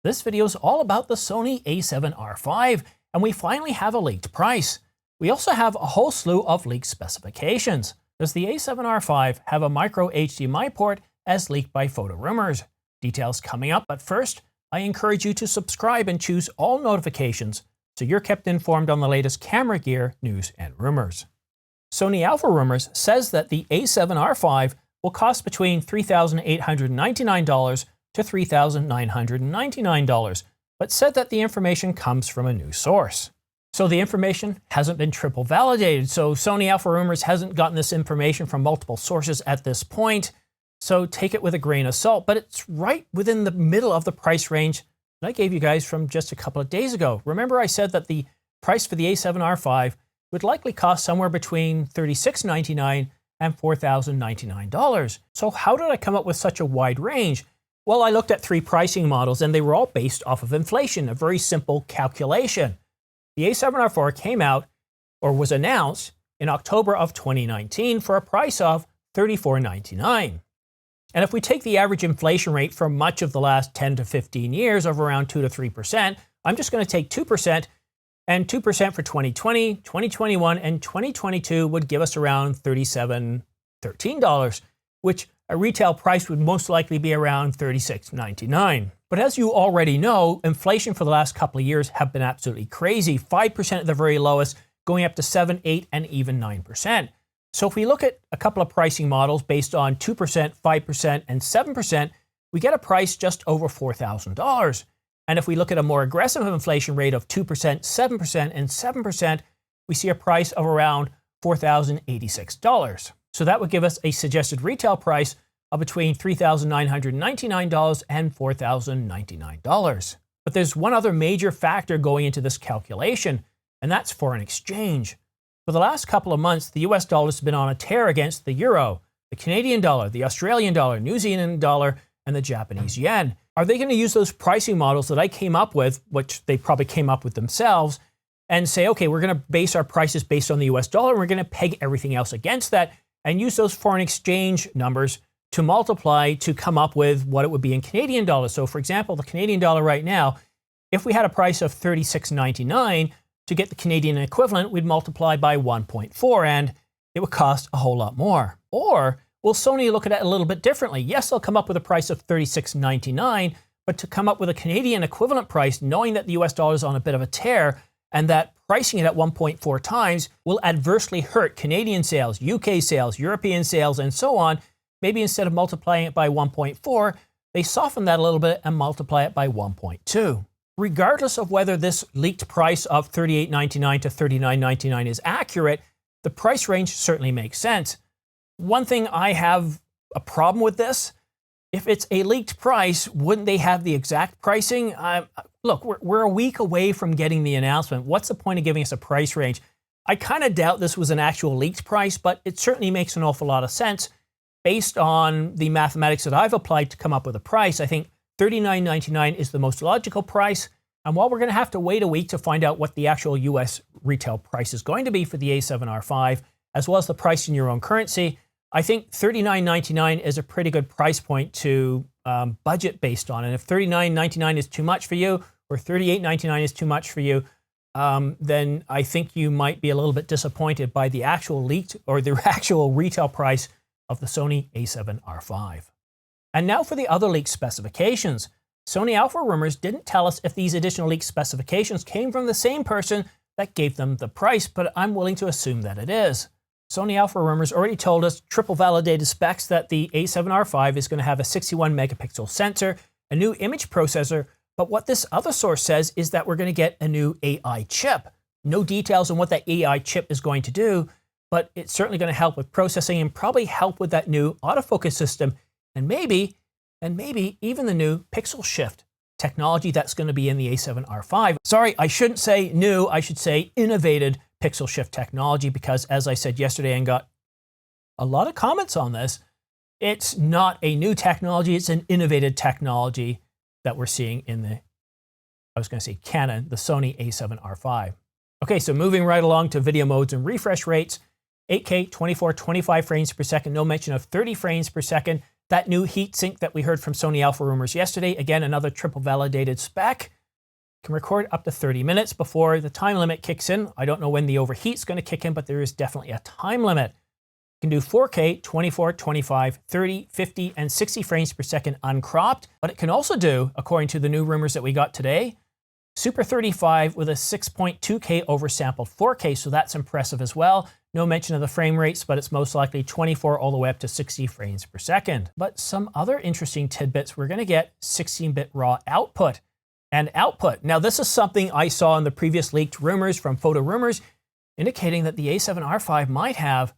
This video is all about the Sony A7R V, and we finally have a leaked price. We also have a whole slew of leaked specifications. Does the A7R V have a micro HDMI port as leaked by Photo Rumors? Details coming up, but first, I encourage you to subscribe and choose all notifications so you're kept informed on the latest camera gear, news, and rumors. Sony Alpha Rumors says that the A7R V will cost between $3,899 to $3,999, but said that the information comes from a new source. So the information hasn't been triple validated, so Sony Alpha Rumors hasn't gotten this information from multiple sources at this point, so take it with a grain of salt, but it's right within the middle of the price range that I gave you guys from just a couple of days ago. Remember I said that the price for the A7R V would likely cost somewhere between $3,699 and $4,099. So how did I come up with such a wide range? Well, I looked at 3 pricing models and they were all based off of inflation, a very simple calculation. The A7R IV came out, or was announced, in October of 2019 for a price of $34.99. And if we take the average inflation rate for much of the last 10 to 15 years of around 2 to 3%, I'm just going to take 2%, and 2% for 2020, 2021, and 2022 would give us around $13, which a retail price would most likely be around $36.99. But as you already know, inflation for the last couple of years have been absolutely crazy. 5% at the very lowest, going up to 7, 8, and even 9%. So if we look at a couple of pricing models based on 2%, 5%, and 7%, we get a price just over $4,000. And if we look at a more aggressive inflation rate of 2%, 7%, and 7%, we see a price of around $4,086. So that would give us a suggested retail price of between $3,999 and $4,099. But there's one other major factor going into this calculation, and that's foreign exchange. For the last couple of months, the US dollar has been on a tear against the euro, the Canadian dollar, the Australian dollar, New Zealand dollar, and the Japanese yen. Are they going to use those pricing models that I came up with, which they probably came up with themselves, and say, okay, we're going to base our prices based on the US dollar, and we're going to peg everything else against that, and use those foreign exchange numbers to multiply to come up with what it would be in Canadian dollars? So for example, the Canadian dollar right now, if we had a price of $36.99, to get the Canadian equivalent, we'd multiply by 1.4, and it would cost a whole lot more. Or will Sony look at it a little bit differently? Yes, they'll come up with a price of $36.99, but to come up with a Canadian equivalent price, knowing that the US dollar is on a bit of a tear, and that pricing it at 1.4 times will adversely hurt Canadian sales, UK sales, European sales, and so on. Maybe instead of multiplying it by 1.4, they soften that a little bit and multiply it by 1.2. Regardless of whether this leaked price of $38.99 to $39.99 is accurate, the price range certainly makes sense. One thing I have a problem with this, if it's a leaked price, wouldn't they have the exact pricing? Look, we're a week away from getting the announcement. What's the point of giving us a price range? I kind of doubt this was an actual leaked price, but it certainly makes an awful lot of sense based on the mathematics that I've applied to come up with a price. I think $39.99 is the most logical price. And while we're going to have to wait a week to find out what the actual US retail price is going to be for the A7R V, as well as the price in your own currency, I think $39.99 is a pretty good price point to budget based on. And if $39.99 is too much for you, or $38.99 is too much for you, then I think you might be a little bit disappointed by the actual leaked or the actual retail price of the Sony A7R V. And now for the other leaked specifications. Sony Alpha Rumors didn't tell us if these additional leaked specifications came from the same person that gave them the price, but I'm willing to assume that it is. Sony Alpha Rumors already told us triple validated specs that the A7R V is going to have a 61 megapixel sensor, a new image processor, but what this other source says is that we're going to get a new AI chip. No details on what that AI chip is going to do, but it's certainly going to help with processing and probably help with that new autofocus system, and maybe even the new pixel shift technology that's going to be in the A7R V. Sorry, I shouldn't say new, I should say innovated pixel shift technology, because as I said yesterday and got a lot of comments on this, it's not a new technology, it's an innovative technology that we're seeing in the, Canon, the Sony A7R V. Okay, so moving right along to video modes and refresh rates, 8K, 24, 25 frames per second, no mention of 30 frames per second. That new heatsink that we heard from Sony Alpha rumors yesterday, again, another triple validated spec, can record up to 30 minutes before the time limit kicks in. I don't know when the overheat's going to kick in, but there is definitely a time limit. It can do 4K, 24, 25, 30, 50, and 60 frames per second uncropped, but it can also do, according to the new rumors that we got today, Super 35 with a 6.2K oversampled 4K, so that's impressive as well. No mention of the frame rates, but it's most likely 24 all the way up to 60 frames per second. But some other interesting tidbits, we're going to get 16-bit raw output and output. Now, this is something I saw in the previous leaked rumors from Photo Rumors, indicating that the A7R V might have,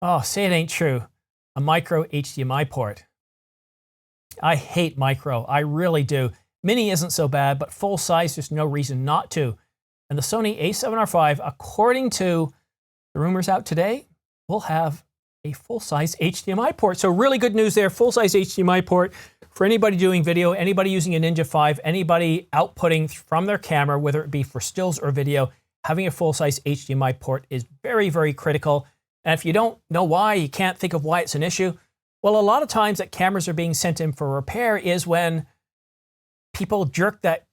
oh, say it ain't true, a micro HDMI port. I hate micro, I really do. Mini isn't so bad, but full size, there's no reason not to. And the Sony A7R V, according to the rumors out today, will have a full-size HDMI port. So really good news there, full-size HDMI port for anybody doing video, anybody using a Ninja 5, anybody outputting from their camera, whether it be for stills or video, having a full-size HDMI port is very, very critical. And if you don't know why, you can't think of why it's an issue, well, a lot of times that cameras are being sent in for repair is when people jerk that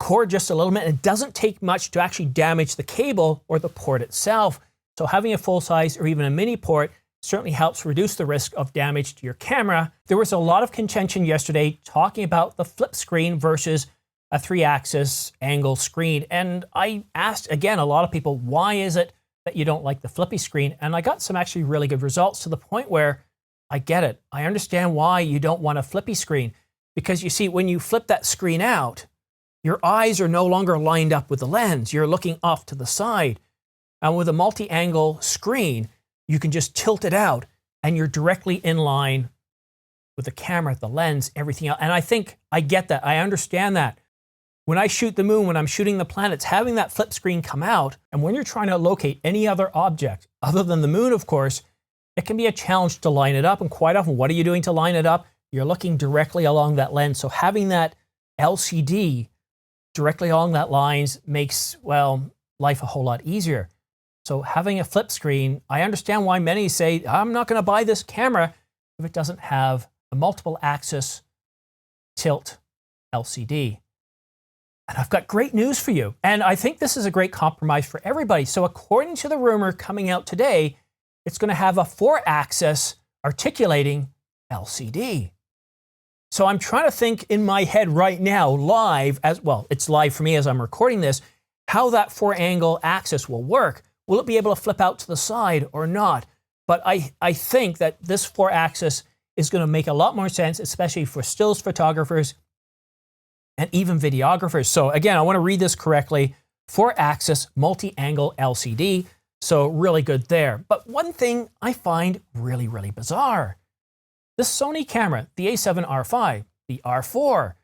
cord just a little bit. It doesn't take much to actually damage the cable or the port itself. So having a full-size or even a mini port certainly helps reduce the risk of damage to your camera. There was a lot of contention yesterday talking about the flip screen versus a 3-axis angle screen. And I asked, again, a lot of people, why is it that you don't like the flippy screen? And I got some actually really good results to the point where I get it. I understand why you don't want a flippy screen. Because you see, when you flip that screen out, your eyes are no longer lined up with the lens. You're looking off to the side. And with a multi-angle screen, you can just tilt it out and you're directly in line with the camera, the lens, everything else. And I think I get that. I understand that. When I shoot the moon, when I'm shooting the planets, having that flip screen come out, and when you're trying to locate any other object other than the moon, of course, it can be a challenge to line it up. And quite often, what are you doing to line it up? You're looking directly along that lens. So having that LCD directly along that lines makes, well, life a whole lot easier. So having a flip screen, I understand why many say, I'm not going to buy this camera if it doesn't have a multiple axis tilt LCD. And I've got great news for you. And I think this is a great compromise for everybody. So according to the rumor coming out today, it's going to have a 4-axis articulating LCD. So I'm trying to think in my head right now, live, as well, it's live for me as I'm recording this, how that 4-angle axis will work. Will it be able to flip out to the side or not? But I think that this 4-axis is going to make a lot more sense, especially for stills photographers and even videographers. So again, I want to read this correctly. 4-axis multi-angle LCD. So really good there. But one thing I find really, really bizarre. This Sony camera, the A7R V, the R4,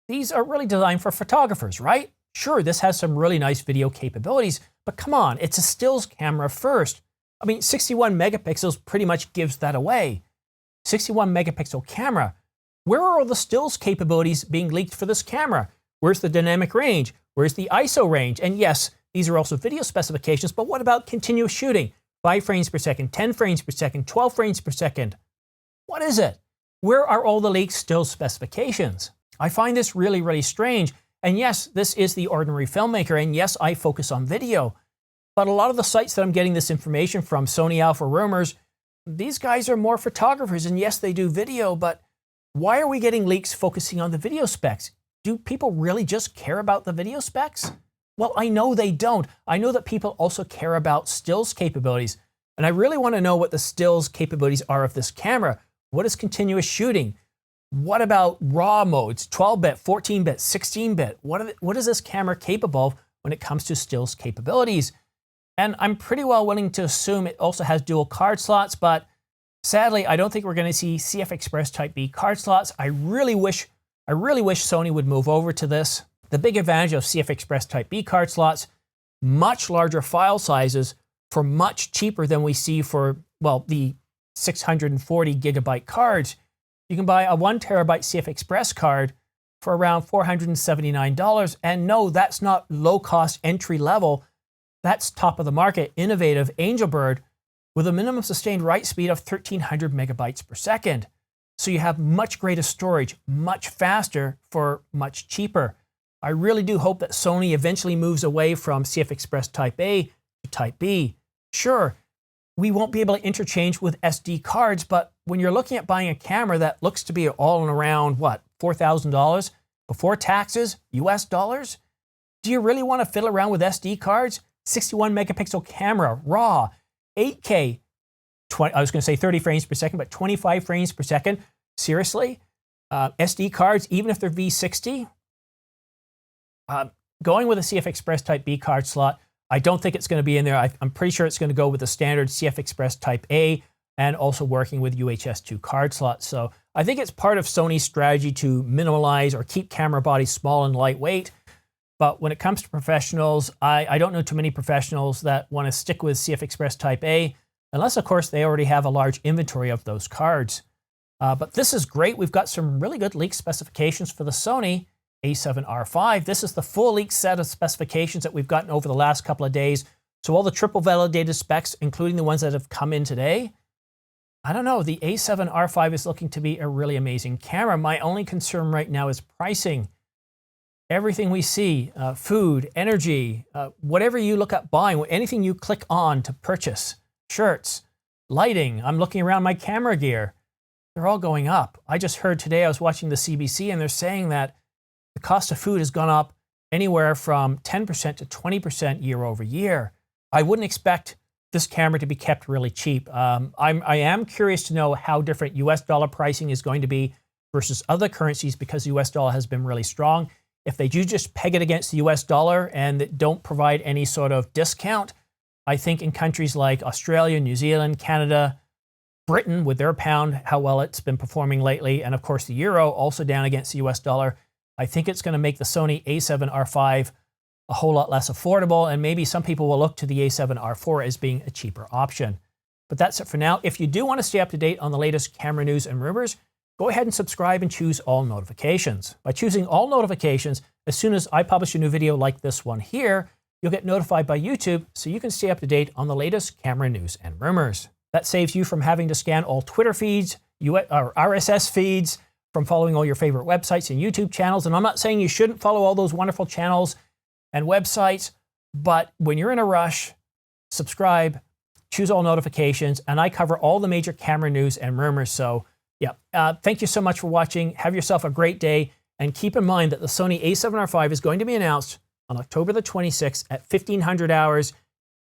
these are really designed for photographers, right? Sure, this has some really nice video capabilities, but come on, it's a stills camera first. I mean, 61 megapixels pretty much gives that away. 61 megapixel camera. Where are all the stills capabilities being leaked for this camera? Where's the dynamic range? Where's the ISO range? And yes, these are also video specifications, but what about continuous shooting? 5 frames per second, 10 frames per second, 12 frames per second. What is it? Where are all the leaked stills specifications? I find this really, really strange. And yes, this is the ordinary filmmaker, and yes, I focus on video. But a lot of the sites that I'm getting this information from, Sony Alpha Rumors, these guys are more photographers, and yes, they do video, but why are we getting leaks focusing on the video specs? Do people really just care about the video specs? Well, I know they don't. I know that people also care about stills capabilities, and I really want to know what the stills capabilities are of this camera. What is continuous shooting? What about RAW modes, 12-bit, 14-bit, 16-bit? What is this camera capable of when it comes to stills capabilities? And I'm pretty well willing to assume it also has dual card slots, but sadly, I don't think we're going to see Cfexpress Type B card slots. I really wish Sony would move over to this. The big advantage of Cfexpress Type B card slots, much larger file sizes for much cheaper than we see for, well, the 640 gigabyte cards. You can buy a 1 terabyte Cfexpress card for around $479. And no, that's not low cost entry level. That's top of the market, innovative Angelbird with a minimum sustained write speed of 1300 megabytes per second. so you have much greater storage, much faster for much cheaper. I really do hope that Sony eventually moves away from Cfexpress Type A to Type B. Sure, we won't be able to interchange with SD cards, but when you're looking at buying a camera that looks to be all in around, what, $4,000 before taxes, US dollars? Do you really want to fiddle around with SD cards? 61 megapixel camera, RAW, 8K, I was going to say 30 frames per second, but 25 frames per second. Seriously? SD cards, even if they're V60? Going with a Cfexpress Type B card slot, I don't think it's going to be in there. I'm pretty sure it's going to go with the standard Cfexpress Type A and also working with UHS-2 card slots. So I think it's part of Sony's strategy to minimalize or keep camera bodies small and lightweight. But when it comes to professionals, I don't know too many professionals that want to stick with Cfexpress Type A, unless, of course, they already have a large inventory of those cards. But this is great. We've got some really good leak specifications for the Sony A7R V. This is the full leak set of specifications that we've gotten over the last couple of days. So all the triple validated specs, including the ones that have come in today. I don't know, the A7R V is looking to be a really amazing camera. My only concern right now is pricing. Everything we see, food, energy, whatever you look at buying, anything you click on to purchase, shirts, lighting, I'm looking around my camera gear, they're all going up. I just heard today, I was watching the CBC, and they're saying that the cost of food has gone up anywhere from 10% to 20% year over year. I wouldn't expect this camera to be kept really cheap. I am curious to know how different US dollar pricing is going to be versus other currencies, because the US dollar has been really strong. If they do just peg it against the US dollar and don't provide any sort of discount, I think in countries like Australia, New Zealand, Canada, Britain with their pound, how well it's been performing lately, and of course the euro also down against the US dollar, I think it's going to make the Sony A7R V a whole lot less affordable, and maybe some people will look to the A7R IV as being a cheaper option. But that's it for now. If you do want to stay up to date on the latest camera news and rumors, go ahead and subscribe and choose all notifications. By choosing all notifications, as soon as I publish a new video like this one here, you'll get notified by YouTube so you can stay up to date on the latest camera news and rumors. That saves you from having to scan all Twitter feeds, or RSS feeds, from following all your favorite websites and YouTube channels. And I'm not saying you shouldn't follow all those wonderful channels and websites, but when you're in a rush, subscribe, choose all notifications, and I cover all the major camera news and rumors. So yeah, thank you so much for watching. Have yourself a great day, and keep in mind that the Sony A7R V is going to be announced on October the 26th at 1500 hours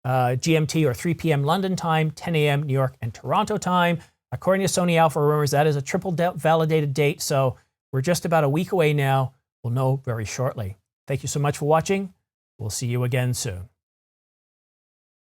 GMT, or 3 p.m. London time, 10 a.m. New York and Toronto time. According to Sony Alpha Rumors, that is a triple validated date, so we're just about a week away now. We'll know very shortly. Thank you so much for watching. We'll see you again soon.